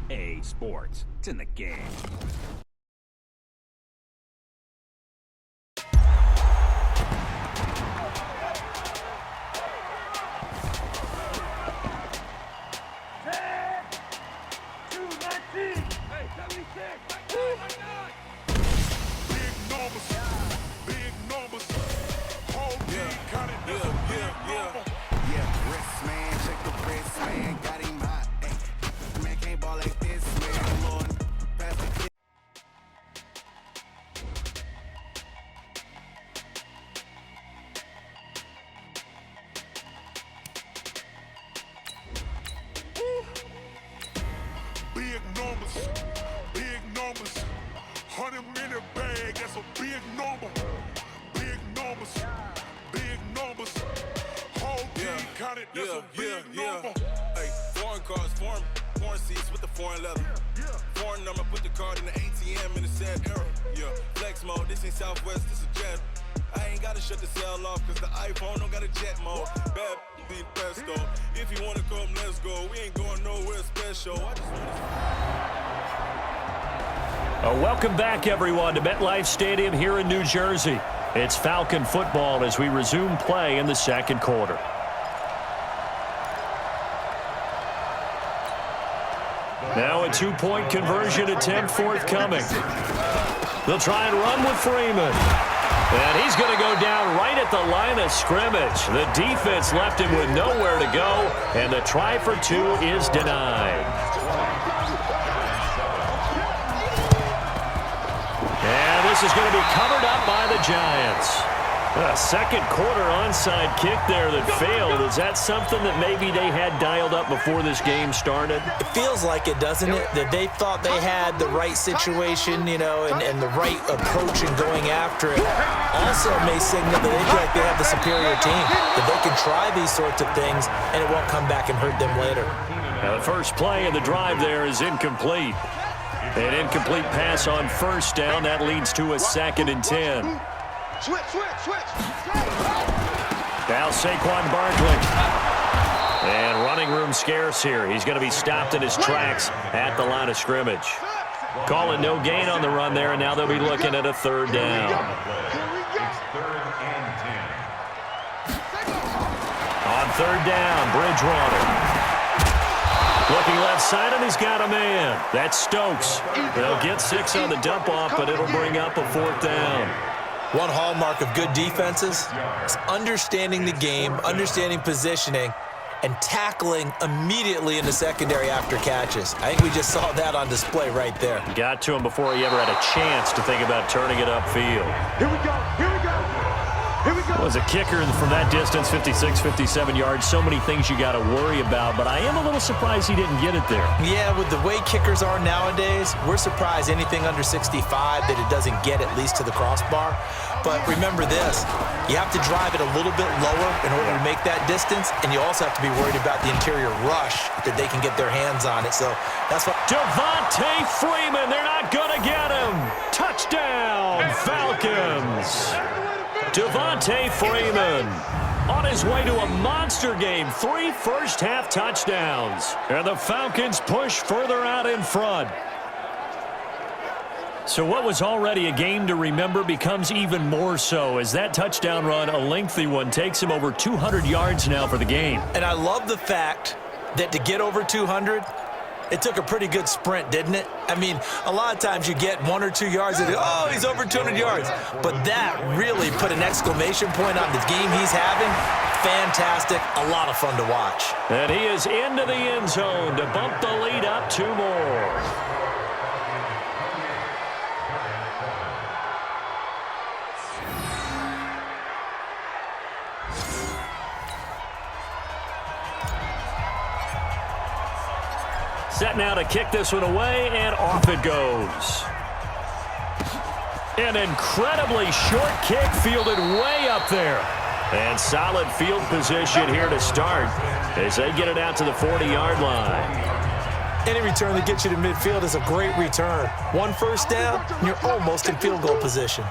EA Sports. It's in the game. Big numbers, 100-minute bag, that's a big number. Big numbers, whole team counted, that's a big number. Hey, foreign cars, foreign seats with the foreign leather. Foreign number, put the card in the ATM in the sad era. Yeah, flex mode, this ain't Southwest, this a jet. I ain't gotta shut the cell off, cause the iPhone don't got a jet mode. Bad be pesto. If you wanna come, let's go. We ain't going nowhere special. I just wanna... Welcome back, everyone, to MetLife Stadium here in New Jersey. It's Falcon football as we resume play in the second quarter. Now a two-point conversion attempt forthcoming. They'll try and run with Freeman. And he's going to go down right at the line of scrimmage. The defense left him with nowhere to go, and the try for two is denied. And this is going to be covered up by the Giants. A second quarter onside kick there that failed. Is that something that maybe they had dialed up before this game started? It feels like it, doesn't it? That they thought they had the right situation, you know, and the right approach in going after it. Also may signal that they feel like they have the superior team, that they can try these sorts of things and it won't come back and hurt them later. Now the first play of the drive there is incomplete. An incomplete pass on first down. That leads to a 2nd and 10. Switch. Now Saquon Barkley. And running room scarce here. He's going to be stopped in his tracks at the line of scrimmage. Calling no gain on the run there, and now they'll be looking at a 3rd down. It's 3rd and 10. On 3rd down, Bridgewater. Looking left side, and he's got a man. That's Stokes. They'll get 6 on the dump-off, but it'll bring up a 4th down. One hallmark of good defenses is understanding the game, understanding positioning, and tackling immediately in the secondary after catches. I think we just saw that on display right there. Got to him before he ever had a chance to think about turning it upfield. Here we go. Was a kicker from that distance, 56, 57 yards. So many things you got to worry about, but I am a little surprised he didn't get it there. Yeah, with the way kickers are nowadays, we're surprised anything under 65 that it doesn't get at least to the crossbar. But remember this, you have to drive it a little bit lower in order to make that distance, and you also have to be worried about the interior rush that they can get their hands on it. So that's what... Devontae Freeman, they're not going to get him. Touchdown, Falcons. Devontae Freeman on his way to a monster game. 3 first-half touchdowns. And the Falcons push further out in front. So what was already a game to remember becomes even more so as that touchdown run, a lengthy one, takes him over 200 yards now for the game. And I love the fact that to get over 200, it took a pretty good sprint, didn't it? I mean, a lot of times you get 1 or 2 yards and, oh, he's over 200 yards. But that really put an exclamation point on the game he's having. Fantastic. A lot of fun to watch. And he is into the end zone to bump the lead up 2 more. Set now to kick this one away, and off it goes. An incredibly short kick fielded way up there. And solid field position here to start as they get it out to the 40-yard line. Any return that gets you to midfield is a great return. 1 first down, and you're almost in field goal position.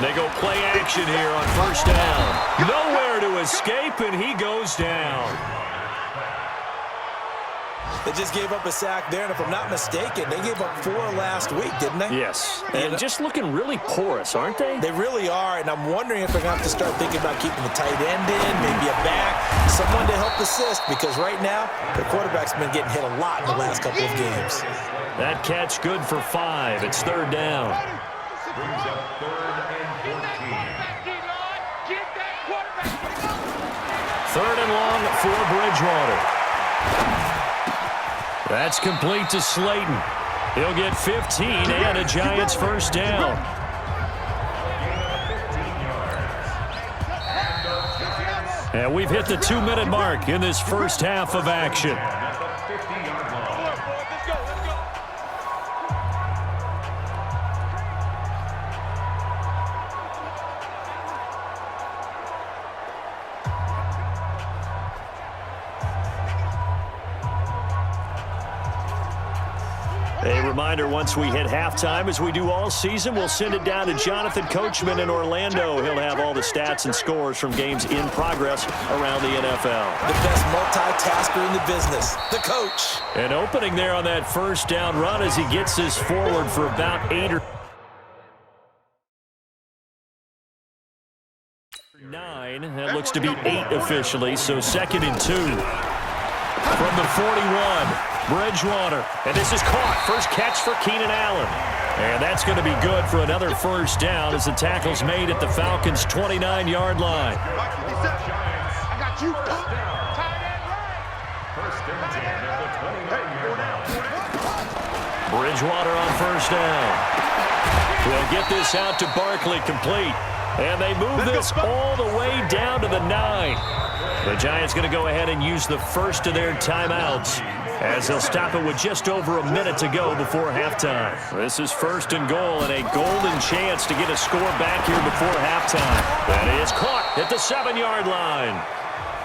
They go play action here on first down. Nowhere to escape, and he goes down. They just gave up a sack there, and if I'm not mistaken, they gave up 4 last week, didn't they? Yes, and just looking really porous, aren't they? They really are, and I'm wondering if they're going to have to start thinking about keeping the tight end in, maybe a back, someone to help assist, because right now, the quarterback's been getting hit a lot in the last couple of games. That catch good for 5. It's 3rd down. Brings up 3rd and 14. 3rd and long for Bridgewater. That's complete to Slayton. He'll get 15 and a Giants first down. And we've hit the 2-minute mark in this first half of action. A reminder, once we hit halftime, as we do all season, we'll send it down to Jonathan Coachman in Orlando. He'll have all the stats and scores from games in progress around the NFL. The best multitasker in the business, the coach. An opening there on that first down run as he gets this forward for about 8 or 9. That looks to be 8 officially, so 2nd and 2. From the 41, Bridgewater, and this is caught. First catch for Keenan Allen. And that's going to be good for another first down as the tackle's made at the Falcons' 29-yard line. I got you. First and 10 at the 29-yard line. Bridgewater on first down. He'll get this out to Barkley, complete. And they move this all the way down to the 9. The Giants going to go ahead and use the first of their timeouts as they'll stop it with just over a minute to go before halftime. This is 1st and goal and a golden chance to get a score back here before halftime. That is caught at the 7-yard line.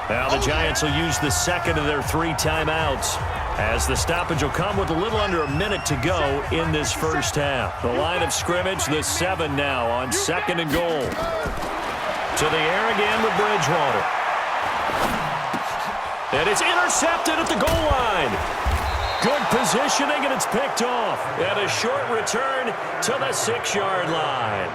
Now the Giants will use the second of their 3 timeouts as the stoppage will come with a little under a minute to go in this first half. The line of scrimmage, the 7 now on 2nd and goal. To the air again with Bridgewater. And it's intercepted at the goal line. Good positioning, and it's picked off. And a short return to the 6-yard line.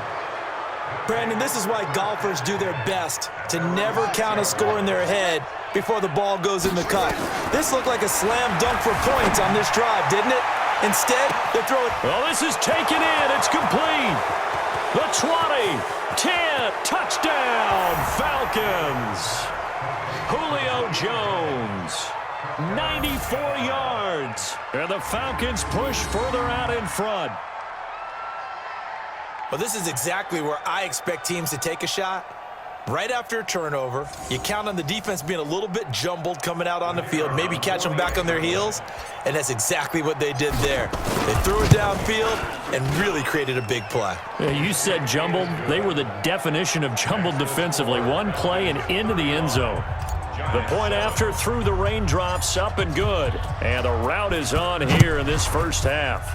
Brandon, this is why golfers do their best to never count a score in their head before the ball goes in the cup. This looked like a slam dunk for points on this drive, didn't it? Instead, they throw it. Well, this is taken in. It's complete. The 20, 10, touchdown, Falcons. Julio Jones, 94 yards. And the Falcons push further out in front. Well, this is exactly where I expect teams to take a shot. Right after a turnover, you count on the defense being a little bit jumbled coming out on the field, maybe catch them back on their heels, and that's exactly what they did there. They threw it downfield and really created a big play. Yeah, you said jumbled. They were the definition of jumbled defensively. One play and into the end zone. The point after through the raindrops, up and good. And the route is on here in this first half.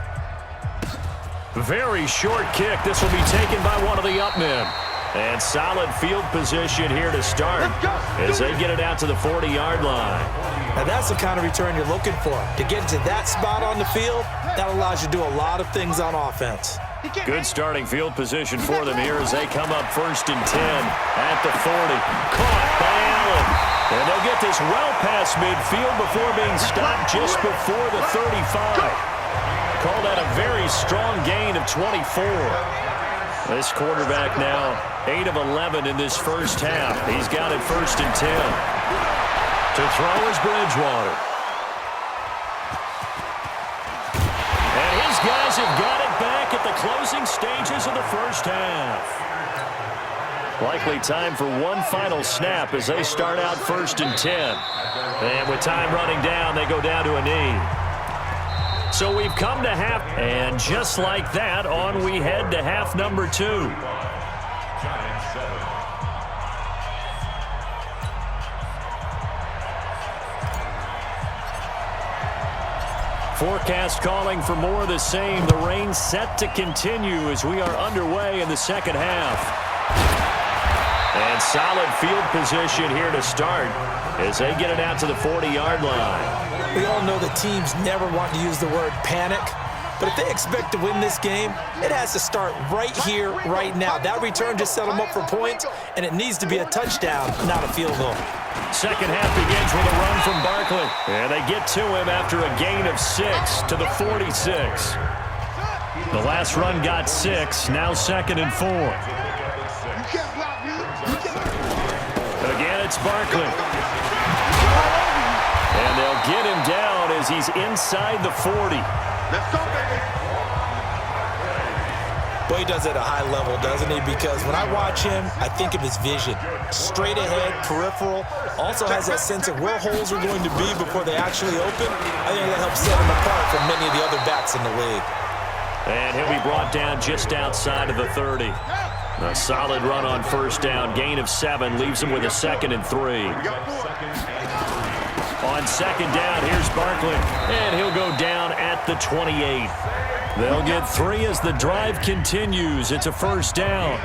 Very short kick. This will be taken by one of the up men. And solid field position here to start as they get it out to the 40-yard line. Now that's the kind of return you're looking for. To get to that spot on the field, that allows you to do a lot of things on offense. Good starting field position for them here as they come up 1st and 10 at the 40. Caught by Allen. And they'll get this well past midfield before being stopped just before the 35. Call that a very strong gain of 24. This quarterback now 8 of 11 in this first half. He's got it 1st and 10. To throw is Bridgewater. And his guys have got it back at the closing stages of the first half. Likely time for one final snap as they start out 1st and 10. And with time running down, they go down to a knee. So we've come to half, and just like that, on we head to half number 2. Giants 7. Forecast calling for more of the same. The rain set to continue as we are underway in the second half. And solid field position here to start as they get it out to the 40-yard line. We all know the teams never want to use the word panic, but if they expect to win this game, it has to start right here, right now. That return just set them up for points, and it needs to be a touchdown, not a field goal. Second half begins with a run from Barkley, and they get to him after a gain of 6 to the 46. The last run got 6, now 2nd and 4. Again, it's Barkley. And they'll get him down as he's inside the 40. Let's go, baby. Boy, he does it at a high level, doesn't he? Because when I watch him, I think of his vision. Straight ahead, peripheral. Also has that sense of where holes are going to be before they actually open. I think that helps set him apart from many of the other backs in the league. And he'll be brought down just outside of the 30. A solid run on first down. Gain of 7 leaves him with a 2nd and 3. On second down, here's Barkley. And he'll go down at the 28. They'll get 3 as the drive continues. It's a first down.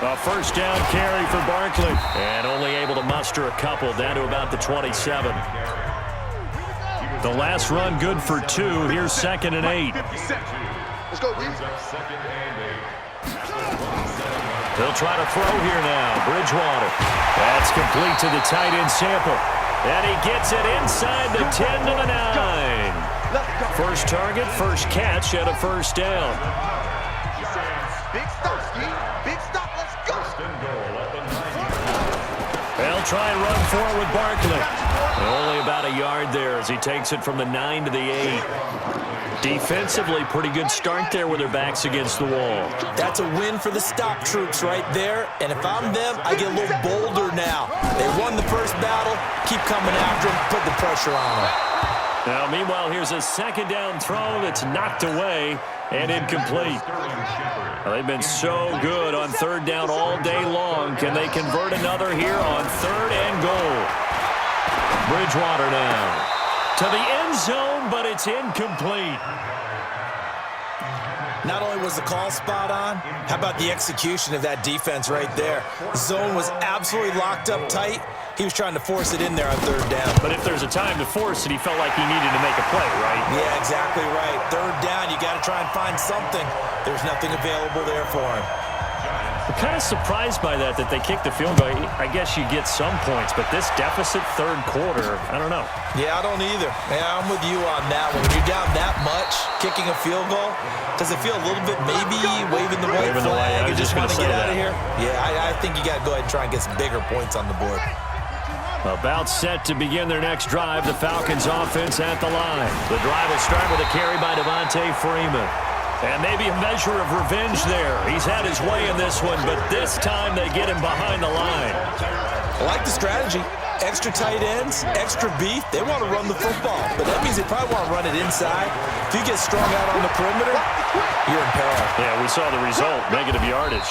A first down carry for Barkley. And only able to muster a couple down to about the 27. The last run good for 2. Here's 2nd and 8. Let's go, Weezy. They'll try to throw here now. Bridgewater. That's complete to the tight end Sample. And he gets it inside the 10 to the 9. First target, first catch at a first down. Big stop, Ski. Big stop. Let's go. They'll try and run forward with Barkley. Only about a yard there as he takes it from the 9 to the 8. Defensively, pretty good start there with their backs against the wall. That's a win for the stop troops right there. And if I'm them, I get a little bolder now. They won the first battle. Keep coming after them. Put the pressure on them. Now, meanwhile, here's a second down throw that's knocked away and incomplete. Well, they've been so good on third down all day long. Can they convert another here on 3rd and goal? Bridgewater now to the end zone, but it's incomplete. Not only was the call spot on, how about the execution of that defense right there? Zone was absolutely locked up tight. He was trying to force it in there on 3rd down. But if there's a time to force it, he felt like he needed to make a play, right? Yeah, exactly right. 3rd down, you got to try and find something. There's nothing available there for him. I'm kind of surprised by that they kicked the field goal. I guess you get some points, but this deficit 3rd quarter, I don't know. Yeah, I don't either. Yeah, I'm with you on that one. When you're down that much, kicking a field goal, does it feel a little bit maybe waving the white flag? I was You just want to get out of that. here? Yeah, I think you got to go ahead and try and get some bigger points on the board. About set to begin their next drive, the Falcons offense at the line. The drive will start with a carry by Devontae Freeman. And maybe a measure of revenge there. He's had his way in this one, but this time they get him behind the line. I like the strategy. Extra tight ends, extra beef. They want to run the football, but that means they probably want to run it inside. If you get strung out on the perimeter, you're in peril. Yeah, we saw the result, negative yardage.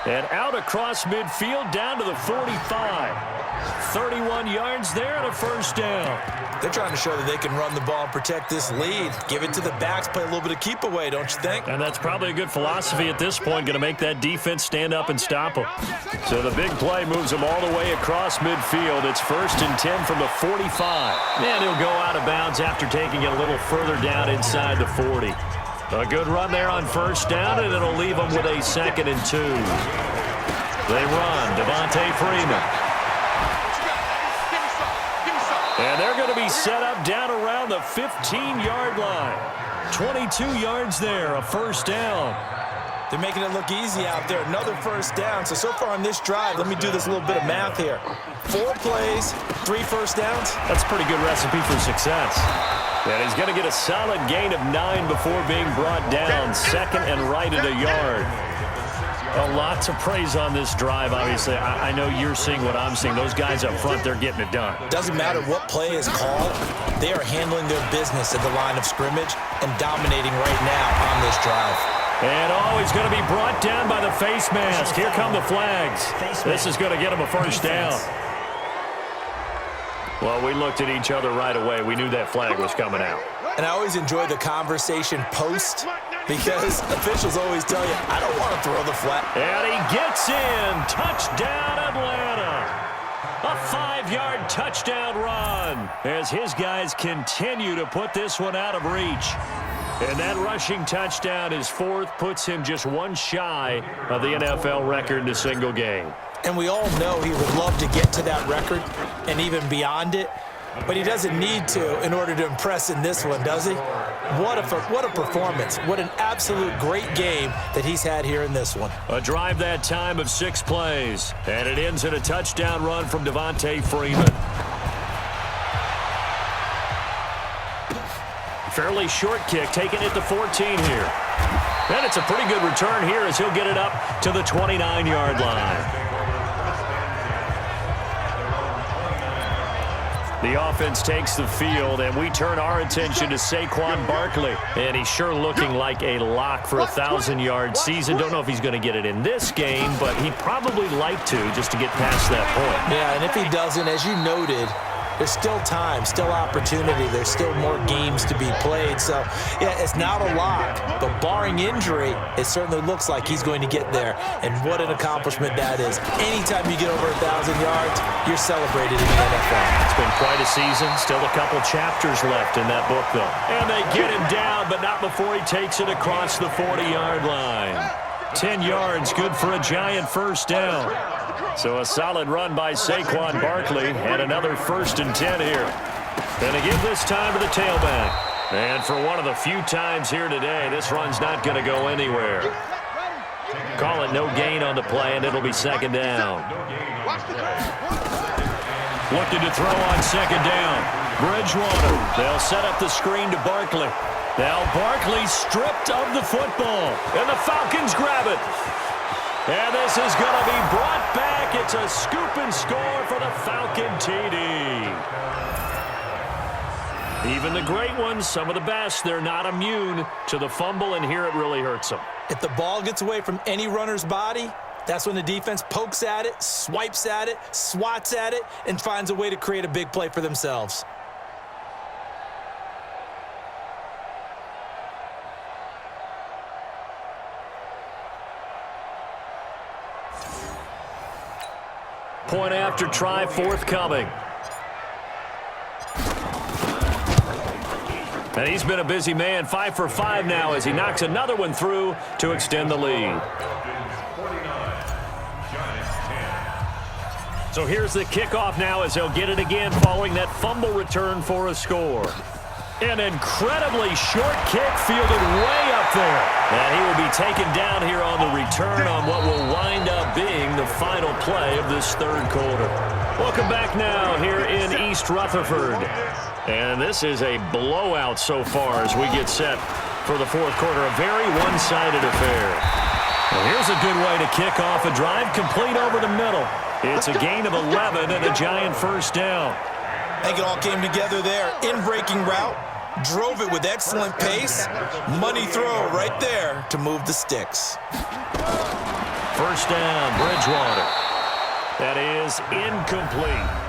And out across midfield down to the 45. 31 yards there and a first down. They're trying to show that they can run the ball and protect this lead. Give it to the backs, play a little bit of keep away, don't you think? And that's probably a good philosophy at this point, going to make that defense stand up and stop them. So the big play moves them all the way across midfield. It's 1st and 10 from the 45. And he'll go out of bounds after taking it a little further down inside the 40. A good run there on first down, and it'll leave them with a 2nd and 2. They run. Devontae Freeman. And they're going to be set up down around the 15-yard line. 22 yards there, a first down. They're making it look easy out there. Another first down. So far on this drive, let me do this little bit of math here. 4 plays, 3 first downs. That's a pretty good recipe for success. And he's going to get a solid gain of 9 before being brought down. 2nd and right at a yard. A lot to praise on this drive, obviously. I know you're seeing what I'm seeing. Those guys up front, they're getting it done. Doesn't matter what play is called. They are handling their business at the line of scrimmage and dominating right now on this drive. And he's going to be brought down by the face mask. Here come the flags. This is going to get him a first down. Well, we looked at each other right away. We knew that flag was coming out. And I always enjoy the conversation post because officials always tell you, I don't want to throw the flag. And he gets in. Touchdown, Atlanta. A 5-yard touchdown run as his guys continue to put this one out of reach. And that rushing touchdown, his fourth, puts him just one shy of the NFL record in a single game. And we all know he would love to get to that record and even beyond it, but he doesn't need to in order to impress in this one, does he? What a performance. What an absolute great game that he's had here in this one. A drive that time of 6 plays, and it ends in a touchdown run from Devontae Freeman. Fairly short kick, taking it to 14 here. And it's a pretty good return here as he'll get it up to the 29-yard line. The offense takes the field, and we turn our attention to Saquon Barkley. And he's sure looking like a lock for a 1,000-yard season. Don't know if he's going to get it in this game, but he'd probably like to just to get past that point. Yeah, and if he doesn't, as you noted, there's still time, still opportunity. There's still more games to be played. So, yeah, it's not a lock. But barring injury, it certainly looks like he's going to get there. And what an accomplishment that is. Anytime you get over 1,000 yards, you're celebrated in the NFL. It's been quite a season. Still a couple chapters left in that book, though. And they get him down, but not before he takes it across the 40-yard line. 10 yards, good for a giant first down. So a solid run by Saquon Barkley, and another 1st and 10 here. And again this time to the tailback. And for one of the few times here today, this run's not going to go anywhere. Call it no gain on the play, and it'll be 2nd down. Looking to throw on 2nd down. Bridgewater. They'll set up the screen to Barkley. Now Barkley stripped of the football, and the Falcons grab it. And this is going to be brought back. It's a scoop and score for the Falcon TD. Even the great ones, some of the best, they're not immune to the fumble, and here it really hurts them. If the ball gets away from any runner's body, that's when the defense pokes at it, swipes at it, swats at it, and finds a way to create a big play for themselves. Point after try forthcoming. And he's been a busy man, 5 for 5 now as he knocks another one through to extend the lead. So here's the kickoff now as they'll get it again following that fumble return for a score. An incredibly short kick fielded way up there. And he will be taken down here on the return on what will wind up being the final play of this 3rd quarter. Welcome back now here in East Rutherford. And this is a blowout so far as we get set for the 4th quarter. A very one-sided affair. Well, here's a good way to kick off a drive complete over the middle. It's a gain of 11 and a giant first down. I think it all came together there. In-breaking route, drove it with excellent pace. Money throw right there to move the sticks. First down, Bridgewater. That is incomplete.